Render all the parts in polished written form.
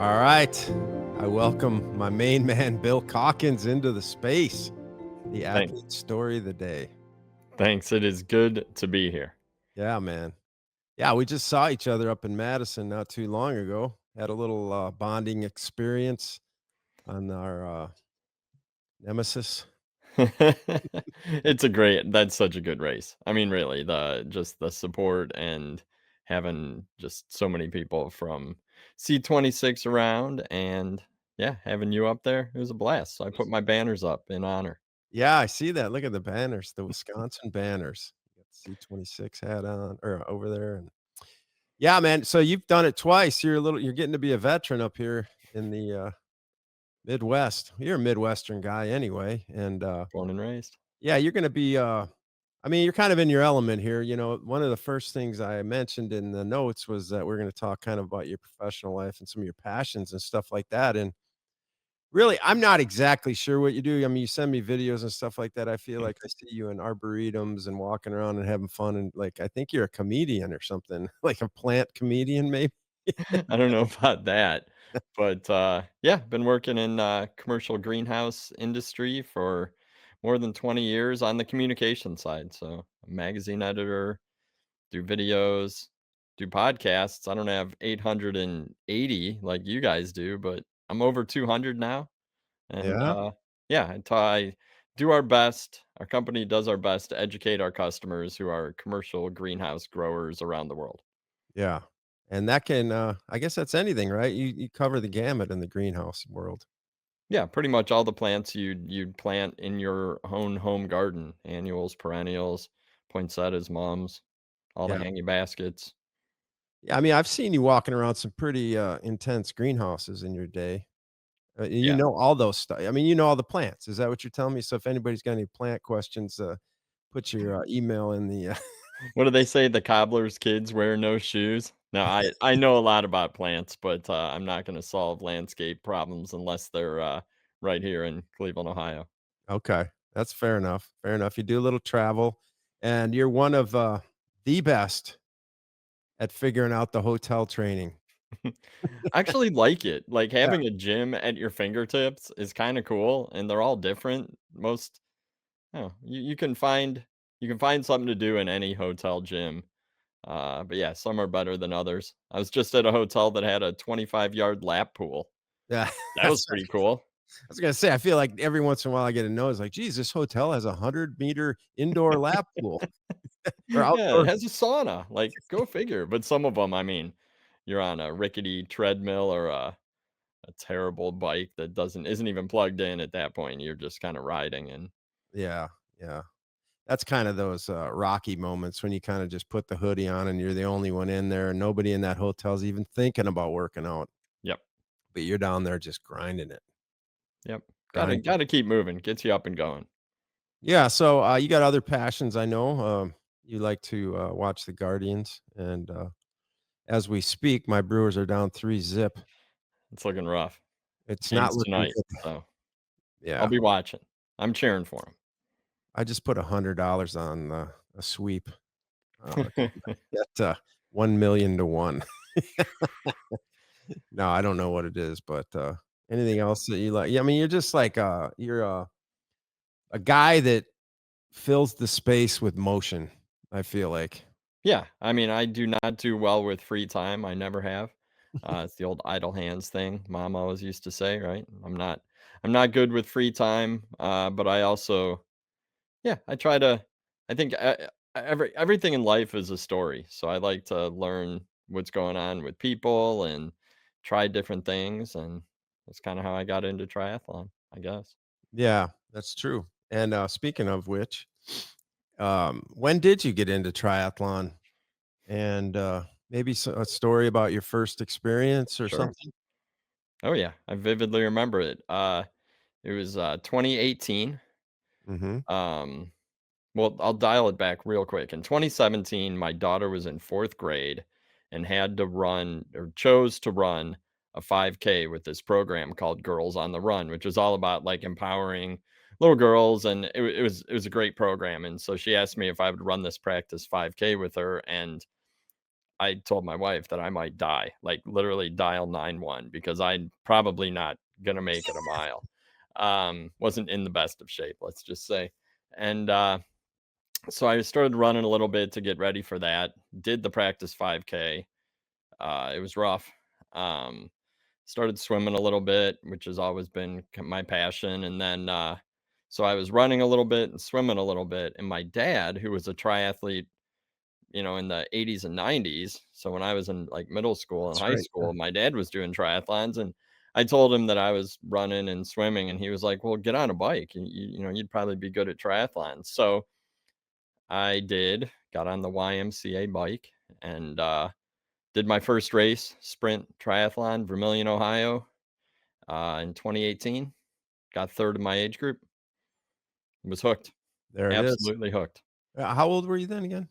All right. I welcome my main man, Bill Calkins, into the space. The Thanks. athlete story of the day. Thanks. It is good to be here. Yeah, man. Yeah, we just saw each other up in Madison not too long ago. Had a little bonding experience on our nemesis. That's such a good race. I mean, really, the support and having just so many people from C26 around and yeah, having you up there, it was a blast. So I put my banners up in honor. Yeah, I see that. Look at the banners, the Wisconsin banners. You got the C26 hat on or over there. And yeah, man. So you've done it twice. You're getting to be a veteran up here in the Midwest. You're a Midwestern guy anyway. And Born and raised. yeah, you're gonna be, I mean, you're kind of in your element here. One of the first things I mentioned in the notes was that we're gonna talk kind of about your professional life and some of your passions and stuff like that. And really, I'm not exactly sure what you do. I mean, you send me videos and stuff like that. I feel like I see you in arboretums and walking around and having fun. And like, I think you're a comedian or something, like a plant comedian, maybe. I don't know about that, but, yeah, been working in, commercial greenhouse industry for more than 20 years on the communication side, so a magazine editor, do videos, do podcasts. I don't have 880 like you guys do, but I'm over 200 now, and, Yeah. yeah, I do our best our company does our best to educate our customers who are commercial greenhouse growers around the world. Yeah. And that can, I guess that's anything, right? You cover the gamut in the greenhouse world. Yeah, pretty much all the plants you'd plant in your own home garden, annuals, perennials, poinsettias, mums, all the Yeah. hanging baskets. Yeah, I mean, I've seen you walking around some pretty, intense greenhouses in your day. You Yeah. know all those stuff. I mean, you know all the plants. Is that what you're telling me? So if anybody's got any plant questions, put your, email in the, What do they say? The cobbler's kids wear no shoes. No, I know a lot about plants, but I'm not going to solve landscape problems unless they're right here in Cleveland, Ohio. Okay, that's fair enough, fair enough. You do a little travel, and you're one of, the best at figuring out the hotel training. I actually like it. Like Yeah, having a gym at your fingertips is kind of cool, and they're all different. Oh, you can find something to do in any hotel gym. But yeah, some are better than others. I was just at a hotel that had a 25-yard lap pool. yeah, That was that's pretty cool. I was gonna say, I feel like every once in a while I get a notice like, "Geez, this hotel has a 100-meter indoor lap pool or Yeah, it outdoor." has a sauna. Like, go figure. But some of them, I mean, you're on a rickety treadmill or a terrible bike that doesn't isn't even plugged in at that point. You're just kind of riding and Yeah, yeah. That's kind of those, rocky moments when you kinda just put the hoodie on and you're the only one in there and nobody in that hotel's even thinking about working out, yep, but you're down there just grinding it, yep. grinding. Gotta keep moving. Gets you up and going. Yeah, so, you got other passions, I know, you like to, watch the Guardians, and, as we speak, my Brewers are down 3 zip. It's looking rough. It's not Game's looking tonight, good. so I'll Yeah, be watching. I'm cheering for I just put $100 on, a sweep, uh, 'cause 'em. I bet, 1,000,000 to 1. No, I don't know what it is, but, anything else that you like? Yeah, I mean, you're just like, you're a guy that fills the space with motion, I feel like. Yeah, I mean, I do not do well with free time, I never have. It's the old idle hands thing mom always used to say, right? I'm not good with free time, but I also yeah, I try to I think, everything in life is a story, so I like to learn what's going on with people and try different things, and that's kinda how I got into triathlon, I guess. Yeah, that's true. And, speaking of which, when did you get into triathlon? And, maybe a story about your first experience or Sure. something? Oh, yeah, I vividly remember it. It was, 2018. Mhm. Um, well, I'll dial it back real quick. In 2017, my daughter was in 4th grade and had to run or chose to run a 5K with this program called Girls on the Run, which was all about like empowering little girls. And it was a great program. And so she asked me if I would run this practice 5K with her. And I told my wife that I might die, like literally dial 911 because I'm probably not gonna make it a mile. Wasn't in the best of shape, let's just say. And so I started running a little bit to get ready for that. Did the practice 5K. It was rough. Um, Started swimming a little bit, which has always been my passion. And then, so I was running a little bit and swimming a little bit. And my dad, who was a triathlete, in the 80s and 90s. So when I was in like middle school and That's high right. school, my dad was doing triathlons, and I told him that I was running and swimming, and he was like, "Well, get on a bike. You'd probably be good at triathlons." So I did, got on the YMCA bike and did my first race, sprint triathlon, Vermilion, Ohio, in 2018. Got third in my age group. Was hooked. There it is. Absolutely hooked. How old were you then again?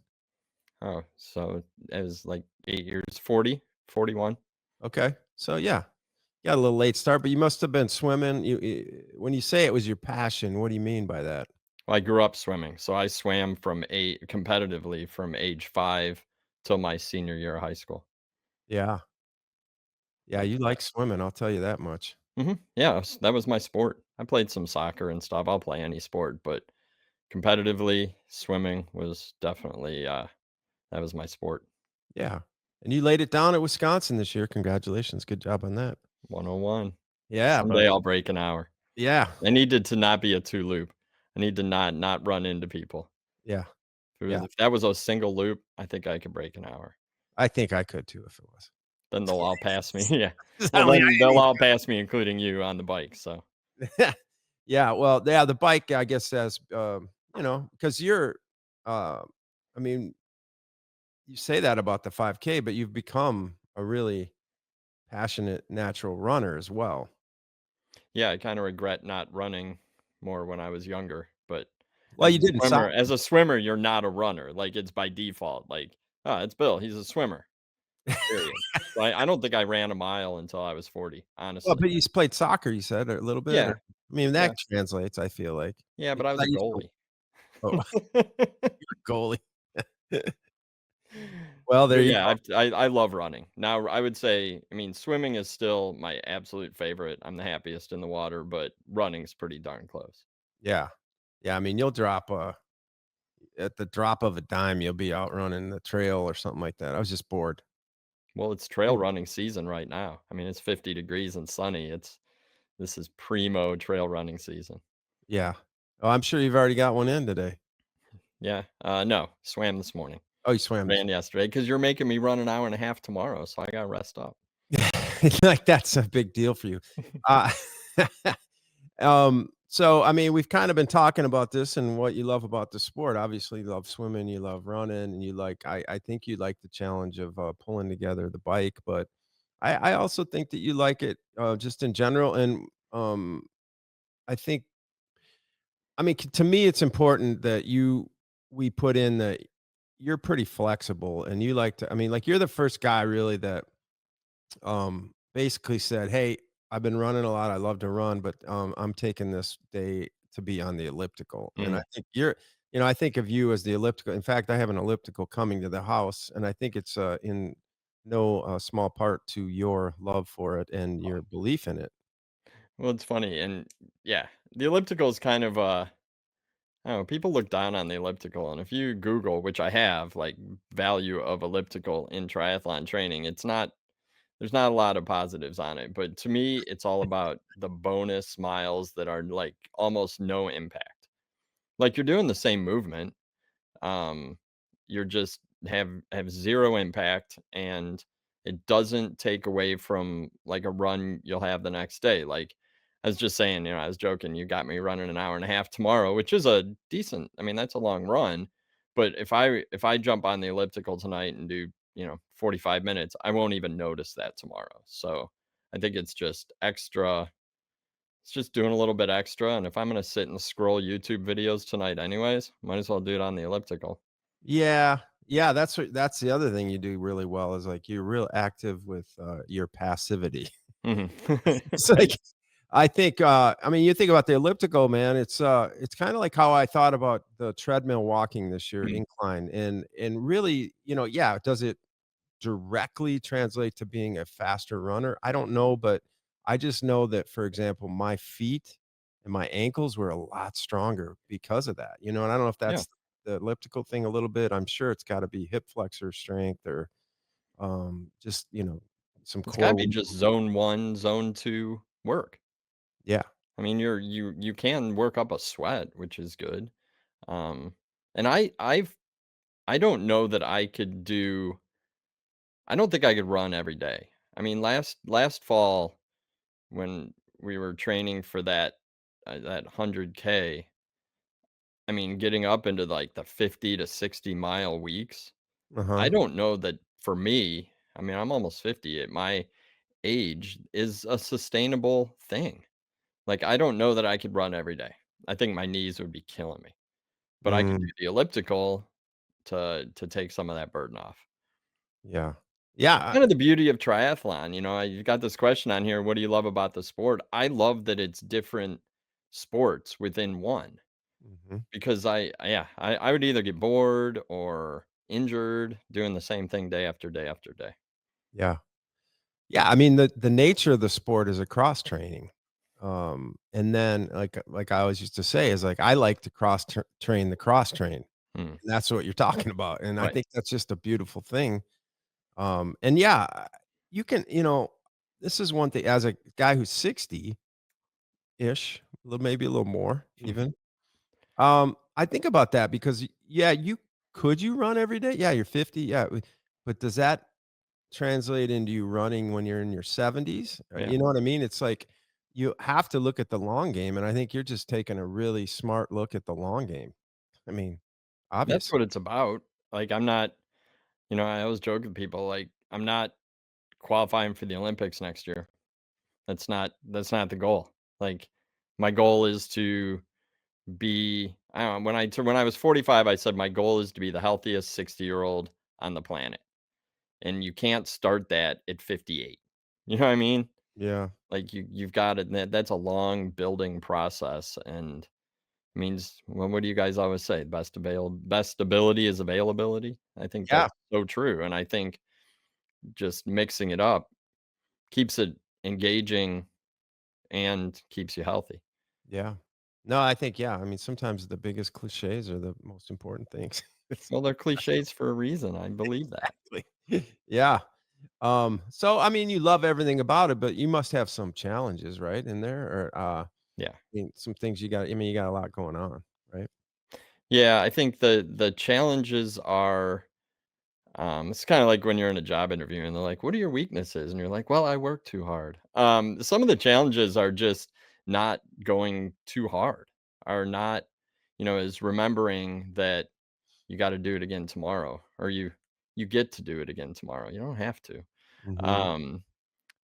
Oh, so it was like 8 years, 40, 41. Okay. So yeah, got a little late start, but you must have been swimming. When you say it was your passion, what do you mean by that? Well, I grew up swimming, so I swam competitively from age 5 till my senior year of high school. Yeah. Yeah, And you like swimming, I'll tell you that much. yeah, that was my sport. I played some soccer and stuff. I'll play any sport, but competitively, swimming was definitely that was my sport. Yeah. And you laid it down at Wisconsin this year. Congratulations. Good job on that. 101. Yeah, Someday buddy. I'll break an hour. Yeah. I needed to not be a two loop. I need to not run into people. Yeah. Yeah. If that was a single loop, I think I could break an hour. I think I could too if it was. Then they'll all pass me. Yeah. I Well, mean, then they'll all pass me, including you on the bike. So yeah, well, yeah, the bike, I guess, has, because you're, uh, I mean, you say that about the 5K, but you've become a really passionate natural runner as well. yeah, I kind of regret not running more when I was younger. But Well, you did in soccer. as a swimmer, you're not a runner. Like it's by default. Like, oh, it's Bill. He's a swimmer. Period. So I don't think I ran a mile until I was 40. Well, Honestly. but you played soccer, you said, a little bit, or Yeah. I mean, Yeah. that translates, I feel like, Yeah. But I because was I a used to goalie. oh, you're a goalie. Well, there But you yeah, go. I love running. Now I would say, I mean, swimming is still my absolute favorite. I'm the happiest in the water, but running's pretty darn close. Yeah. Yeah, I mean, you'll drop, at the drop of a dime, you'll be out running the trail or something like that. I was just bored. Well, it's trail running season right now. I mean, it's 50 degrees and sunny. This is primo trail running season. Yeah. Oh, I'm sure you've already got one in today. Yeah. No, swam this morning. Oh, you swam this Ran yesterday because you're making me run an hour and a half tomorrow, so I gotta rest up. like, that's a big deal for you. Uh, so, I mean, we've kind of been talking about this and what you love about the sport. Obviously, you love swimming, you love running, and you like I think you like the challenge of, pulling together the bike, but I also think that you like it, just in general, and, I think I mean, to me, it's important that we put in that you're pretty flexible and you like to, I mean, like you're the first guy really that basically said, "Hey, I've been running a lot. I love to run, but I'm taking this day to be on the elliptical." And I Mhm. think I think of you as the elliptical. In fact, I have an elliptical coming to the house, and I think it's in no small part to your love for it and your belief in it. Well, it's funny, and yeah, the elliptical is kind of I don't know, people look down on the elliptical, and if you Google, which I have, like value of elliptical in triathlon training, there's not a lot of positives on it. But to me, it's all about the bonus miles that are like almost no impact. Like you're doing the same movement, um, you're just have 0 impact, and it doesn't take away from, like, a run you'll have the next day. Like, I was just saying, I was joking, you got me running an hour and a half tomorrow, which is a decent, I mean, that's a long run, but if I jump on the elliptical tonight and do, 45 minutes, I won't even notice that tomorrow. So, I think it's just doing a little bit extra, and if I'm gonna sit and scroll YouTube videos tonight anyways, might as well do it on the elliptical. Yeah. Yeah, that's the other thing you do really well is, like, you're real active with, your passivity. Mhm. It's like, I think, I mean, you think about the elliptical, man, it's kinda like how I thought about the treadmill walking this year, Mhm. incline, and really, yeah, does it directly translate to being a faster runner? I don't know, but I just know that, for example, my feet and my ankles were a lot stronger because of that, and I don't know if Yeah. that's the elliptical thing a little bit. I'm sure it's gotta be hip flexor strength or, just, some It's gotta core be just zone 1, zone 2 work. Yeah. I mean, you can work up a sweat, which is good. Um, and I don't know that I could do I don't think I could run every day. I mean, last fall when we were training for that 100K, I mean, getting up into like the 50 to 60-mile weeks, Uh-huh. I don't know that for me, I mean, I'm almost 50 at my age is a sustainable thing. Like, I don't know that I could run every day. I think my knees would be killing me, but I could do Mm, the elliptical to take some of that burden off. yeah. Yeah, Kind of the beauty of triathlon, you've got this question on here, what do you love about the sport? I love that it's different sports within one mhm, because yeah, I would either get bored or injured doing the same thing day after day after day. yeah. Yeah, I mean, the nature of the sport is a cross training. And then, like I always used to say is, like, I like to train the cross train, Hmm, and that's what you're talking about, and I right. think that's just a beautiful thing. And yeah, you can this is one thing as a guy who's 60-ish, maybe a little more even. I think about that because, yeah, could you run every day? Yeah, you're 50, yeah, but does that translate into you running when you're in your 70s? Yeah. You know what I mean? It's like you have to look at the long game, and I think you're just taking a really smart look at the long game. I mean, That's obvious. what it's about. Like, I'm not, I always joke with people, like, I'm not qualifying for the Olympics next year. That's not the goal. Like, my goal is to be I don't know, when I was 45, I said my goal is to be the healthiest 60-year-old on the planet, and you can't start that at 58. You know what I mean? Yeah, Like, you've got it that's a long building process, and means well, what do you guys always say? Best ability is availability. I think yeah, that's so true, and I think just mixing it up keeps it engaging and keeps you healthy. yeah. No, I think, yeah, I mean, sometimes the biggest cliches are the most important things. It's Well, they're cliches for a reason, I believe that. exactly. Yeah. So, I mean, you love everything about it, but you must have some challenges, right, in there? Or, Yeah. some things you got a lot going on, right? Yeah, I think the challenges are, it's kinda like when you're in a job interview and they're like, "What are your weaknesses?" And you're like, "Well, I work too hard." Some of the challenges are just not going too hard, are not, is remembering that you gotta do it again tomorrow, or you get to do it again tomorrow. You don't have to. Mhm. Um,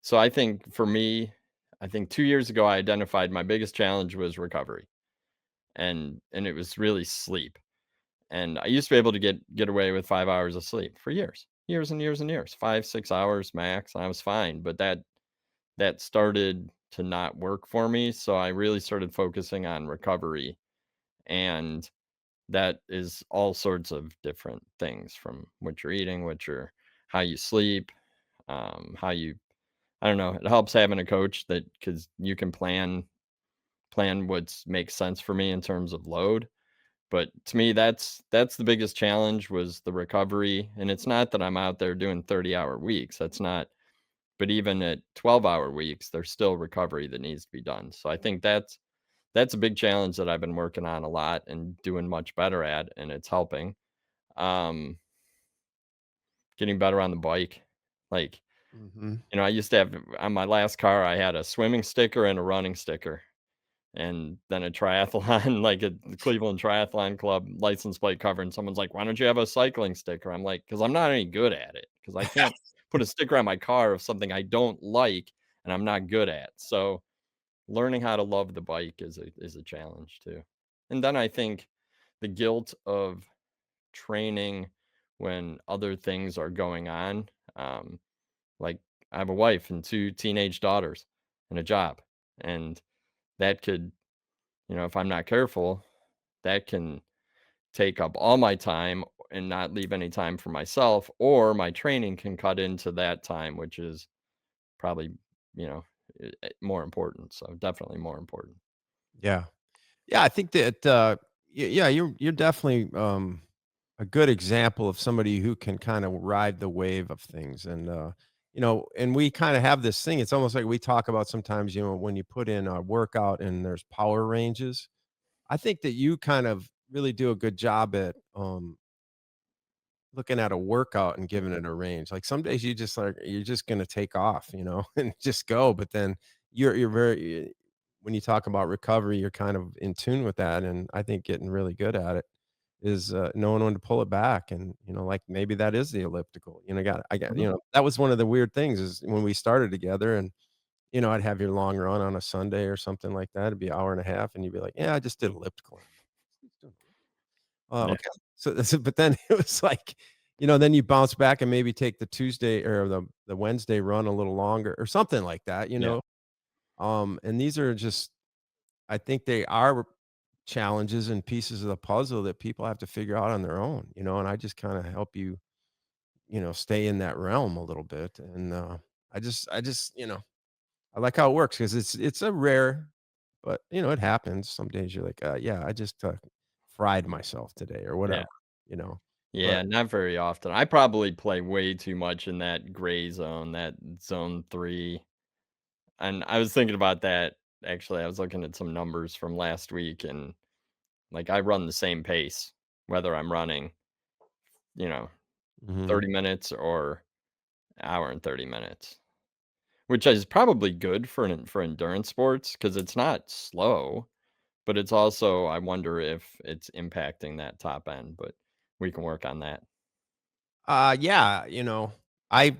so I think for me, I think 2 years ago, I identified my biggest challenge was recovery, and it was really sleep. And I used to be able to get away with 5 hours of sleep for years, years and years and years, 5, 6 hours max, I was fine, but that started to not work for me, so I really started focusing on recovery, and that is all sorts of different things from what you're eating, how you sleep, how you I don't know, it helps having a coach that because you can plan what makes sense for me in terms of load. But to me, that's the biggest challenge was the recovery, and it's not that I'm out there doing 30-hour weeks, that's not but even at 12-hour weeks, there's still recovery that needs to be done. So I think that's a big challenge that I've been working on a lot and doing much better at, and it's helping. Um, Getting better on the bike. Like, Mhm. I used to have on my last car, I had a swimming sticker and a running sticker. And then a triathlon, like at the Cleveland Triathlon Club license plate cover, and someone's like, "Why don't you have a cycling sticker?" I'm like, "'Cause I'm not any good at it. Because I can't put a sticker on my car of something I don't like and I'm not good at." So, learning how to love the bike is a challenge too. And then I think the guilt of training when other things are going on, like, I have a wife and 2 teenage daughters and a job, and that could if I'm not careful, that can take up all my time and not leave any time for myself, or my training can cut into that time, which is probably, you know, more important. So definitely more important. Yeah. Yeah, I think that, yeah, you're definitely, a good example of somebody who can kinda ride the wave of things, and, and we kinda have this thing, it's almost like we talk about sometimes, when you put in a workout and there's power ranges. I think that you kind of really do a good job at, looking at a workout and giving it a range. Like, some days you just like you're just gonna take off, and just go, but then you're very when you talk about recovery, you're kind of in tune with that, and I think getting really good at it is, knowing when to pull it back, and, like, maybe that is the elliptical, I got Mhm. that was one of the weird things is when we started together and, I'd have your long run on a Sunday or something like that, it'd be an hour and a half, and you'd be like, "Yeah, I just did elliptical." Oh, Yeah. okay. So but then it was like, then you bounce back and maybe take the Tuesday or the Wednesday run a little longer or something like that, Yeah. and these are just I think they are challenges and pieces of the puzzle that people have to figure out on their own, and I just kinda help you, stay in that realm a little bit, and, I just, I like how it works because it's a rare but, it happens. Some days you're like, yeah, I just, fried myself today," or Yeah. whatever, you know? But Yeah, not very often. I probably play way too much in that gray zone, that zone 3. And I was thinking about that, actually. I was looking at some numbers from last week, and, like, I run the same pace, whether I'm running, you know, mhm. 30 minutes or hour and 30 minutes, which is probably good for endurance sports because it's not slow, but it's also, I wonder if it's impacting that top end, but we can work on that. Yeah, I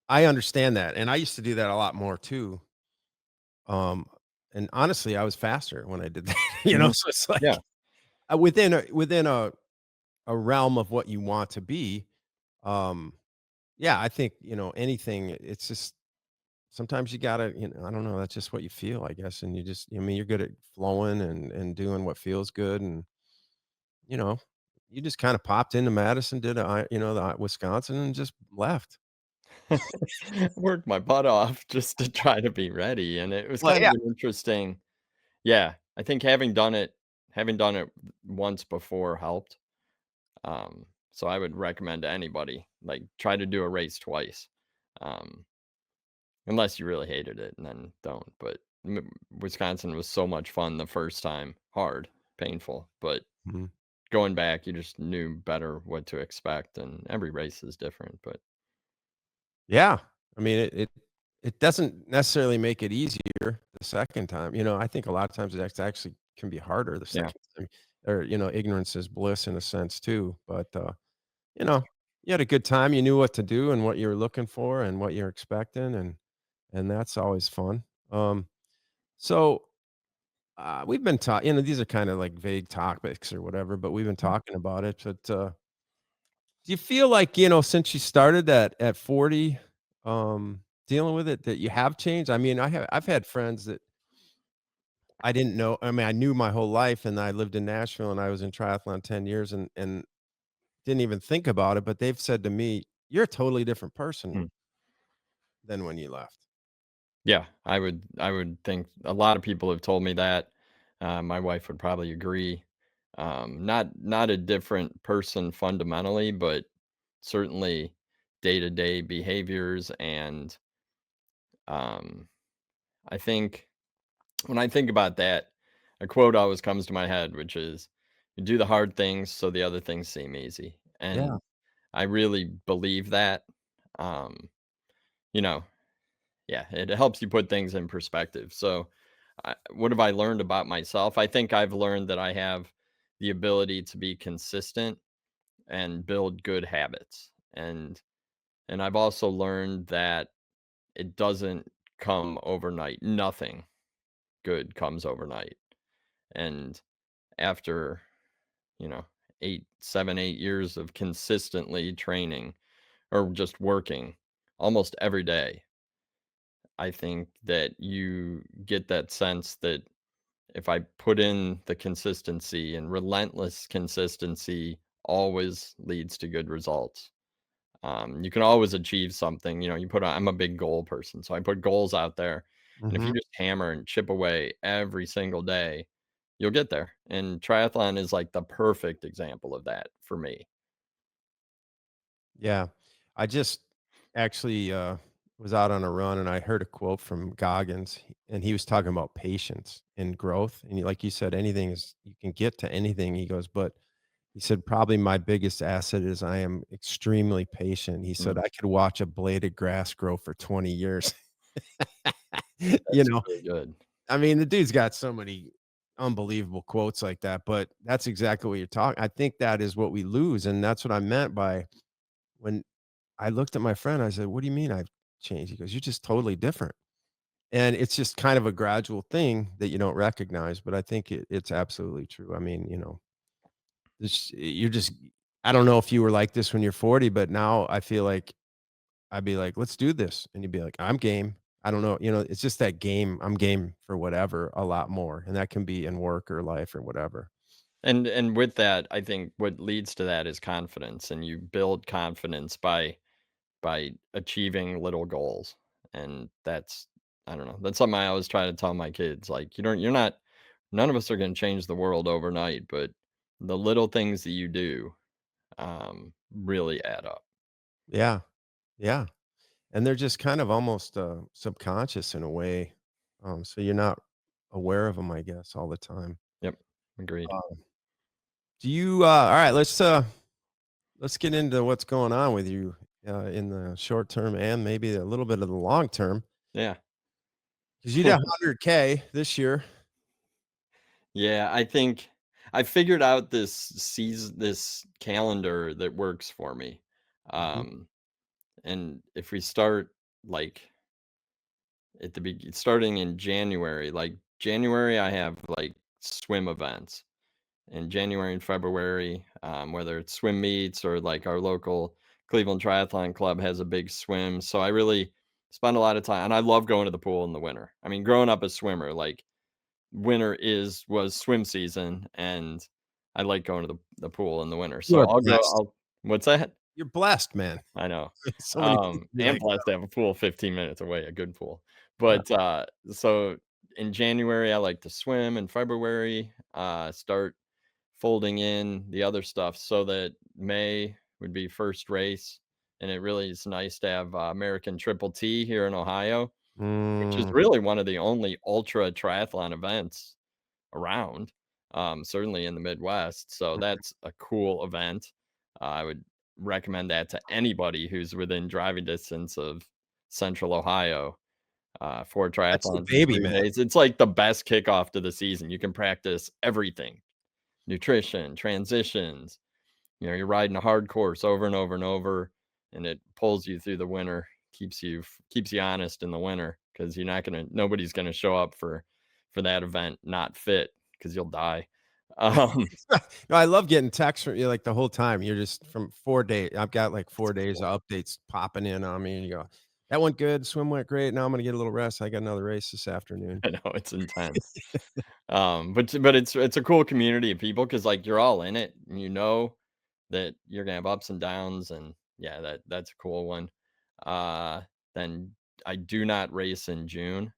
I understand that, and I used to do that a lot more too, um, and honestly, I was faster when I did that, Mhm. so it's Yeah. like, within a realm of what you want to be, um, yeah, I think, anything, it's just sometimes you gotta, I don't know, that's just what you feel, I guess, and you're good at flowing and doing what feels good, and, you know, you just kinda popped into Madison, did the Wisconsin, and just left. Worked my butt off just to try to be ready, and it was Well, kind of yeah. an interesting. Yeah, I think having done it once before helped. So I would recommend to anybody, like, try to do a race twice, um, unless you really hated it, and then don't. But Wisconsin was so much fun the first time, hard, painful, but Mhm. going back, you just knew better what to expect, and every race is different. But Yeah. I mean, it doesn't necessarily make it easier the second time, I think a lot of times it actually can be harder the yeah, second time, or, ignorance is bliss in a sense too, but, you know, you had a good time, you knew what to do and what you were looking for and what you're expecting, and that's always fun. So, we've been talking, these are kinda like vague topics or whatever, but we've been talking about it, but, do you feel like, since you started at 40, dealing with it, that you have changed? I mean, I've had friends that I didn't know. I mean, I knew my whole life, and I lived in Nashville, and I was in triathlon 10 years and didn't even think about it, but they've said to me, "You're a totally different person mm, than when you left." yeah, I would think a lot of people have told me that. My wife would probably agree. Not a different person fundamentally, but certainly day to day behaviors, and um, I think when I think about that, a quote always comes to my head, which is, "You do the hard things so the other things seem easy," Yeah. and I really believe that. Um, you know, yeah, it helps you put things in perspective. So, what have I learned about myself? I think I've learned that I have the ability to be consistent and build good habits, and I've also learned that it doesn't come overnight. Nothing good comes overnight. And after, you know, 8 7 8 years of consistently training or just working almost every day, I think that you get that sense that if I put in the consistency and relentless consistency always leads to good results. You can always achieve something. I'm a big goal person, so I put goals out there. And if you Mhm. just hammer and chip away every single day, you'll get there. And triathlon is like the perfect example of that for me. Yeah. I just actually, was out on a run and I heard a quote from Goggins, and he was talking about patience and growth, and like you said, anything is you can get to anything, he goes, but he said, "Probably my biggest asset is I am extremely patient." He said, Mm, "I could watch a blade of grass grow for 20 years." You that's know? really good. I mean, the dude's got so many unbelievable quotes like that, but that's exactly what you're talking I think that is what we lose, and that's what I meant by when I looked at my friend, I said, "What do you mean I've changed?" He goes, "You're just totally different." And it's just kind of a gradual thing that you don't recognize, but I think it's absolutely true. I mean, you're just I don't know if you were like this when you're 40, but now I feel like I'd be like, "Let's do this." And you'd be like, "I'm game." I don't know, it's just that game. I'm game for whatever a lot more, and that can be in work or life or whatever. And with that, I think what leads to that is confidence, and you build confidence by achieving little goals. And that's I don't know. That's something I always try to tell my kids. Like, you're not none of us are going to change the world overnight, but the little things that you do really add up. Yeah. Yeah. And they're just kind of almost, subconscious in a way, so you're not aware of them, I guess, all the time. Yep. Agreed. Do you, alright, let's get into what's going on with you, in the short term and maybe a little bit of the long term, Yeah. 'cause you did 100K this year. Yeah, I think I figured out this calendar that works for me. Mhm. Um and if we start like starting in January, like January I have like swim events. In January and February, whether it's swim meets or like our local Cleveland Triathlon Club has a big swim. So I really spend a lot of time, and I love going to the pool in the winter. I mean, growing up a swimmer, like winter was swim season, and I like going to the pool in the winter. You So are blessed. what's that? You're blessed, man. I know. So many people be And like, blessed to have a pool 15 minutes away, a good pool. "Yeah." But so in January, I like to swim. In February, start folding in the other stuff so that May would be first race. And it really is nice to have American Triple T here in Ohio, which is Mm, really one of the only ultra triathlon events around, certainly in the Midwest. So that's a cool event. I would recommend that to anybody who's within driving distance of Central Ohio. For that's the triathlons in baby, 3 man. days. It's like the best kickoff to the season. You can practice everything: nutrition, transitions. You're riding a hard course over and over and over, and it pulls you through the winter, keeps you honest in the winter because nobody's gonna show up for that event not fit because you'll die. Um, No, I love getting texts from you, like, the whole time. You're just from 4 days. I've got, like, it's 4 days cool. of updates popping in on me, and you go, "That went good. Swim went great. Now I'm gonna get a little rest. I got another race this afternoon." I know it's intense. But it's a cool community of people because like you're all in it, and you know that you're gonna have ups and downs, and yeah, that's a cool one. Uh, then I do not race in June.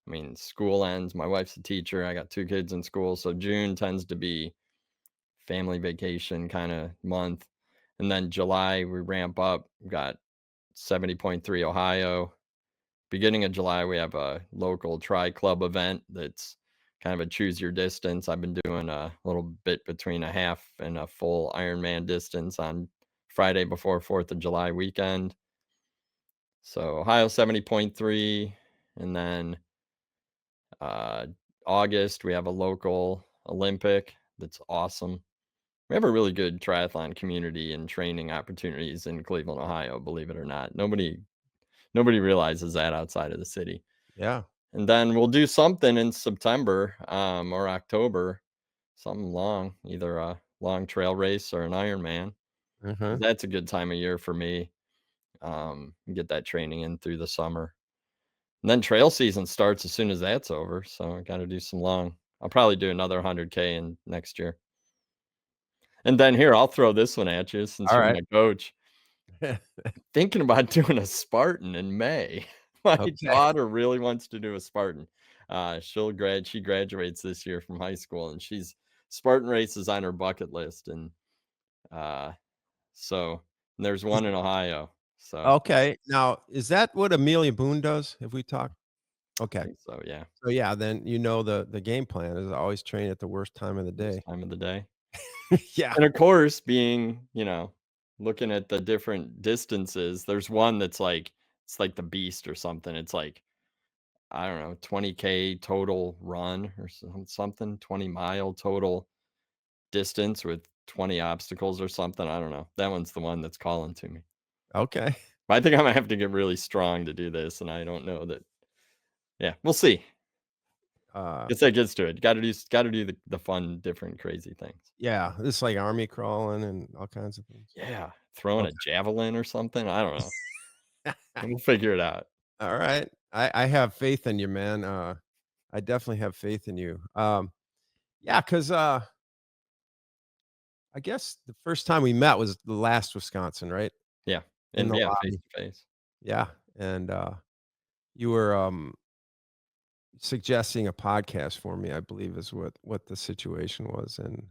I mean, school ends. My wife's a teacher. I got 2 kids in school, so June tends to be family vacation kinda month, and then July, we ramp up. We've got 70.3 Ohio. Beginning of July, we have a local tri club event that's kind of a choose your distance. I've been doing a little bit between a half and a full Ironman distance on Friday before 4th of July weekend. So Ohio 70.3, and then Uh, August, we have a local Olympic that's awesome. We have a really good triathlon community and training opportunities in Cleveland, Ohio, believe it or not. Nobody realizes that outside of the city. Yeah. And then we'll do something in September or October, something long, either a long trail race or an Ironman. Uh-huh. That's a good time of year for me. Get that training in through the summer. And then trail season starts as soon as that's over, so I gotta do some long I'll probably do another 100K in next year. And then here, I'll throw this one at you since All you're right. my coach. Thinking about doing a Spartan in May. My Okay. daughter really wants to do a Spartan. She graduates this year from high school, and she's Spartan races on her bucket list, and, uh, so and there's Is one in Ohio, so okay. Now, is that what Amelia Boone does? Have we talked? I Okay. think so, yeah. So, yeah, then you know the game plan is always train at the worst time of the Worst day. time of the day. Yeah. And of course, being, looking at the different distances, there's one that's like it's like the beast or something. It's like, I don't know, 20K total run or something, 20-mile total distance with 20 obstacles or something. I don't know. That one's the one that's calling to me. Okay. But I think I'm gonna have to get really strong to do this, and I don't know that. Yeah, we'll see. Uh, Guess that gets to it. Gotta do the fun, different, crazy things. yeah, it's like army crawling and all kinds of things. Yeah, throwing a Okay. javelin or something. I don't know. We'll figure it out. All right. I have faith in you, man. I definitely have faith in you. Yeah, 'cause, I guess the first time we met was the last Wisconsin, right? Yeah, In and the yeah, face lobby. to face. Yeah, and, you were, suggesting a podcast for me, I believe is what the situation was, and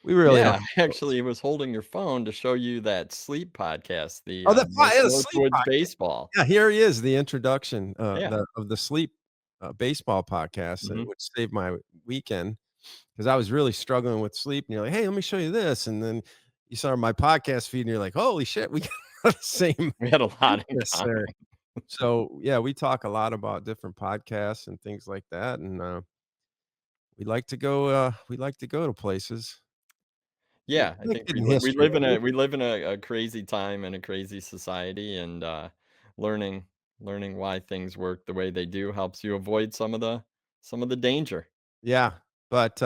we really don't Yeah, have I those. actually was holding your phone to show you that sleep podcast, Oh, the po yeah, the sleep Northwoods podcast. Baseball. Yeah, here he is, the introduction, Yeah, the sleep, baseball podcast, mhm. which saved my weekend because I was really struggling with sleep, and you're like, "Hey, let me show you this," and then you saw my podcast feed, and you're like, "Holy shit, we got the same We had a lot in interests common. there." So, yeah, we talk a lot about different podcasts and things like that, and, we like to go to places. We Yeah, I like think getting history. we live in a crazy time and a crazy society, and, learning learning why things work the way they do helps you avoid some of the danger. Yeah, but,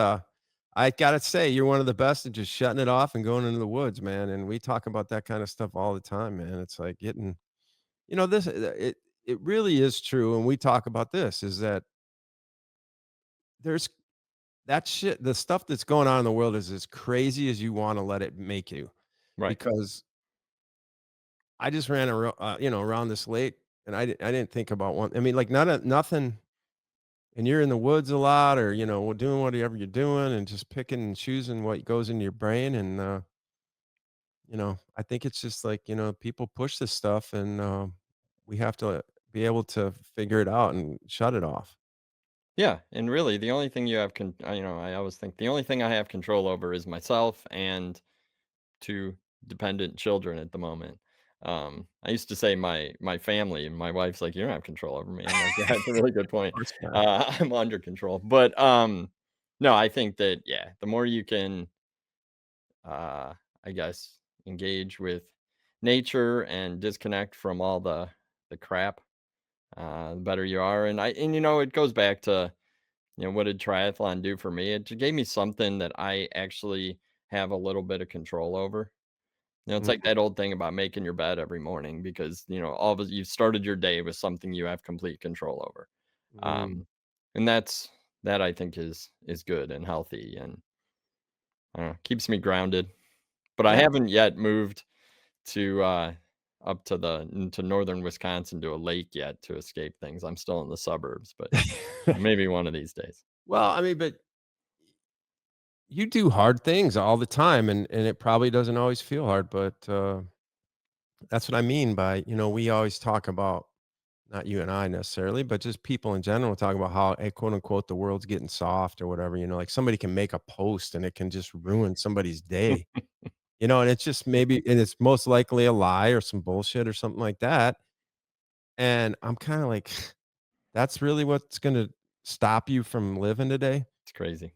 I gotta say, you're one of the best at just shutting it off and going into the woods, man, and we talk about that kinda stuff all the time, man. It's like getting this, it really is true, and we talk about this, is that there's that shit the stuff that's going on in the world is as crazy as you wanna let it make you, Right. because I just ran around this lake, and I didn't think about one I mean, like, nothing and you're in the woods a lot or, doing whatever you're doing and just picking and choosing what goes in your brain, and, I think it's just like, people push this stuff, and, we have to be able to figure it out and shut it off. Yeah, and really the only thing I always think the only thing I have control over is myself and 2 dependent children at the moment. I used to say my family, and my wife's like, "You don't have control over me." I'm like, "Yeah, that's a really good Of point." course not. I'm under control, but, no, I think that, yeah, the more you can, uh, I guess, engage with nature and disconnect from all the crap, the better you are, it goes back to, what did triathlon do for me? It gave me something that I actually have a little bit of control over. It's like Mhm, that old thing about making your bed every morning because, all of us you've started your day with something you have complete control over. mm, Um, and that I think is good and healthy and I don't know, keeps me grounded. But I yeah. haven't yet moved to up to the into northern Wisconsin to a lake yet to escape things. I'm still in the suburbs, but maybe one of these days. Well, I mean, but you do hard things all the time, and it probably doesn't always feel hard, but, that's what I mean by, we always talk about not you and I necessarily, but just people in general talk about how, hey, quote unquote, the world's getting soft or whatever, like somebody can make a post and it can just ruin somebody's day, and it's just and it's most likely a lie or some bullshit or something like that. And I'm kind of like, that's really what's going to stop you from living today. It's crazy.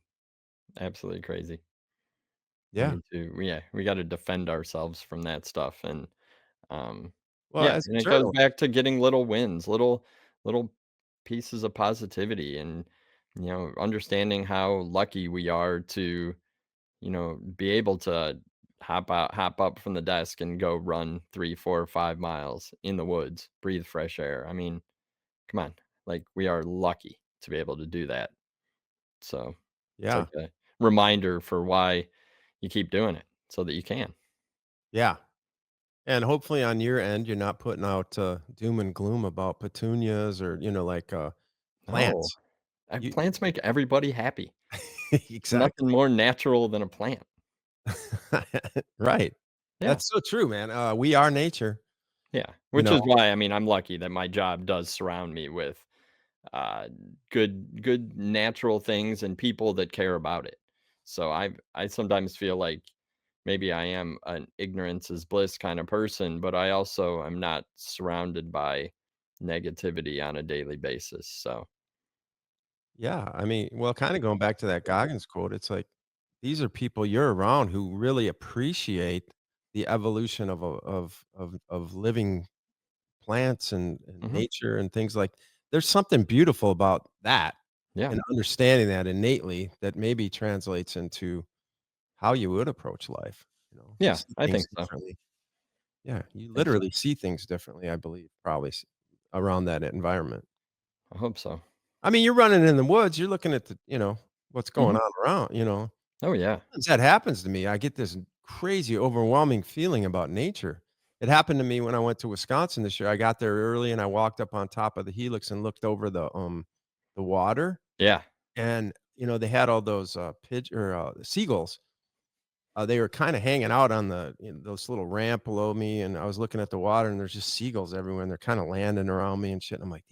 Absolutely crazy. We Yeah. need to yeah, we gotta defend ourselves from that stuff, and, um, Well, yeah, as and a it goes journalist, back to getting little wins, little pieces of positivity and, understanding how lucky we are to, be able to hop up from the desk and go run 3, 4, 5 miles in the woods, breathe fresh air. I mean, come on, like, we are lucky to be able to do that, so it's yeah. like a reminder for why you keep doing it. so that you can. Yeah. And hopefully on your end, you're not putting out, doom and gloom about petunias or, like, No, plants. You plants make everybody happy. Nothing exactly. more natural than a plant. Right. Yeah, That's so true, man. We are nature, yeah, you which is know? why, I mean, I'm lucky that my job does surround me with, uh, good natural things and people that care about it. So I sometimes feel like maybe I am an ignorance is bliss kind of person, but I also am not surrounded by negativity on a daily basis, so Yeah, I mean, well, kinda going back to that Goggins quote, it's like, these are people you're around who really appreciate the evolution of living plants and mhm, nature and things like there's something beautiful about that yeah, and understanding that innately that maybe translates into how you would approach life, you yeah, see I things think so, differently. Yeah, you think so. literally see things differently, I believe, probably around that environment. I hope so. I mean, you're running in the woods, you're looking at what's going Mhm. on around. Oh, yeah. Sometimes that happens to me. I get this crazy, overwhelming feeling about nature. It happened to me when I went to Wisconsin this year. I got there early and I walked up on top of the helix and looked over the water, Yeah, and they had all those seagulls. They were kind of hanging out on those little ramp below me, and I was looking at the water, and there's just seagulls everywhere, and they're kind of landing around me and shit. And I'm like,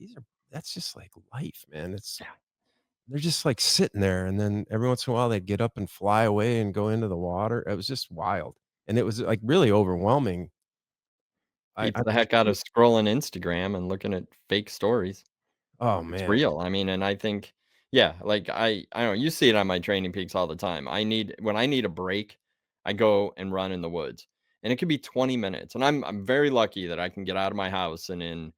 that's just like life, man. yeah. They're just like sitting there, and then every once in a while they'd get up and fly away and go into the water. It was just wild, and it was like really overwhelming. Beats I the just heck out can't. of scrolling Instagram and looking at fake stories. Oh It's man, real. I mean, and I think yeah, like, I don't know, you see it on my training peaks all the time. When I need a break, I go and run in the woods, and it could be 20 minutes, and I'm very lucky that I can get out of my house, and in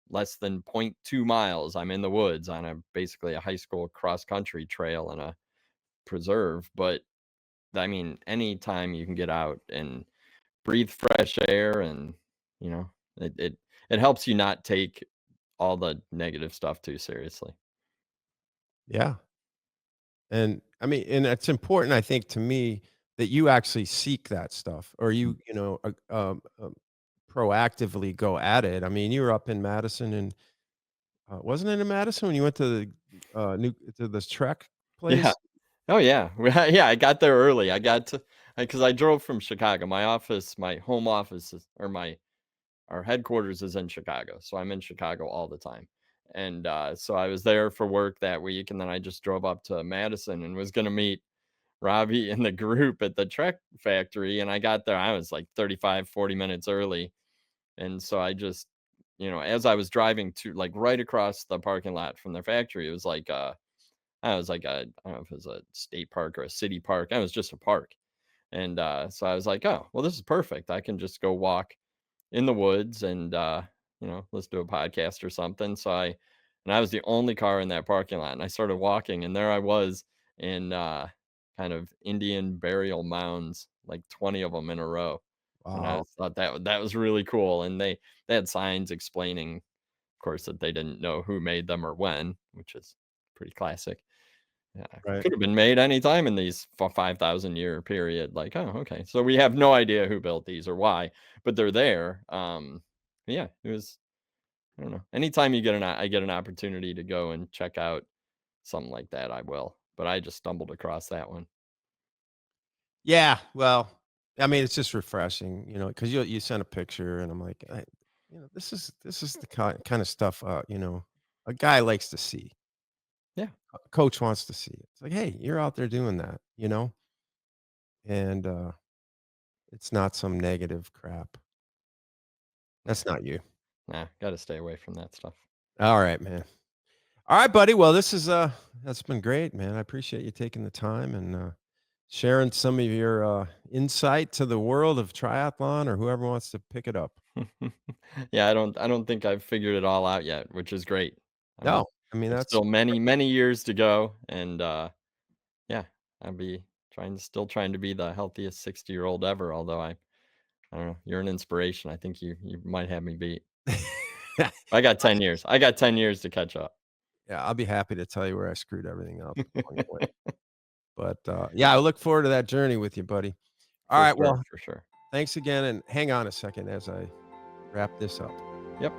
less than point 0.2 miles, I'm in the woods on basically a high school cross country trail and a preserve, but, I mean, anytime you can get out and breathe fresh air and, you know, it helps you not take all the negative stuff too seriously. yeah, and I mean, and it's important, I think, to me that you actually seek that stuff, or proactively go at it. I mean, you were up in Madison, and wasn't it in Madison when you went to this Trek Yeah. place? Oh, yeah. Yeah, I got there early. I got to because I drove from Chicago. My home office is or my our headquarters is in Chicago, so I'm in Chicago all the time. And, so I was there for work that week, and then I just drove up to Madison and was gonna meet Robbie and the group at the Trek factory, and I got there, I was like 35, 40 minutes early. And so I just, as I was driving to like right across the parking lot from the factory, it was like I was like I don't know if it was a state park or a city park. It was just a park. And so I was like, oh, well, this is perfect. I can just go walk in the woods and let's do a podcast or something. And I was the only car in that parking lot. And I started walking, and there I was in kind of Indian burial mounds, like 20 of them in a row. And I Wow, thought that was really cool. And they had signs explaining, of course, that they didn't know who made them or when, which is pretty classic. Yeah, right. could have been made anytime in these 5,000 year period. Like, oh, okay, so we have no idea who built these or why, but they're there. Yeah, it was. I don't know. Anytime I get an opportunity to go and check out something like that, I will. But I just stumbled across that one. Yeah, well, I mean, it's just refreshing, because you sent a picture, and I'm like, this is the kind of stuff, a guy likes to see, Yeah, a coach wants to see. It's like, hey, you're out there doing that, and it's not some negative crap. nah, That's not you. nah. Got to stay away from that stuff. All right, man. All right, buddy. Well, that's been great, man. I appreciate you taking the time and sharing some of your insight to the world of triathlon or whoever wants to pick it up. Yeah, I don't think I've figured it all out yet, which is great. I'm No, I mean I've that's still many years to go, and yeah, I'll be still trying to be the healthiest 60-year-old ever, although I don't know, you're an inspiration. I think you might have me beat. I got 10 years. I got 10 years to catch up. Yeah, I'll be happy to tell you where I screwed everything up along the way. But yeah, I look forward to that journey with you, buddy. All For right. sure, Well, for sure. thanks again. And hang on a second as I wrap this up. Yep.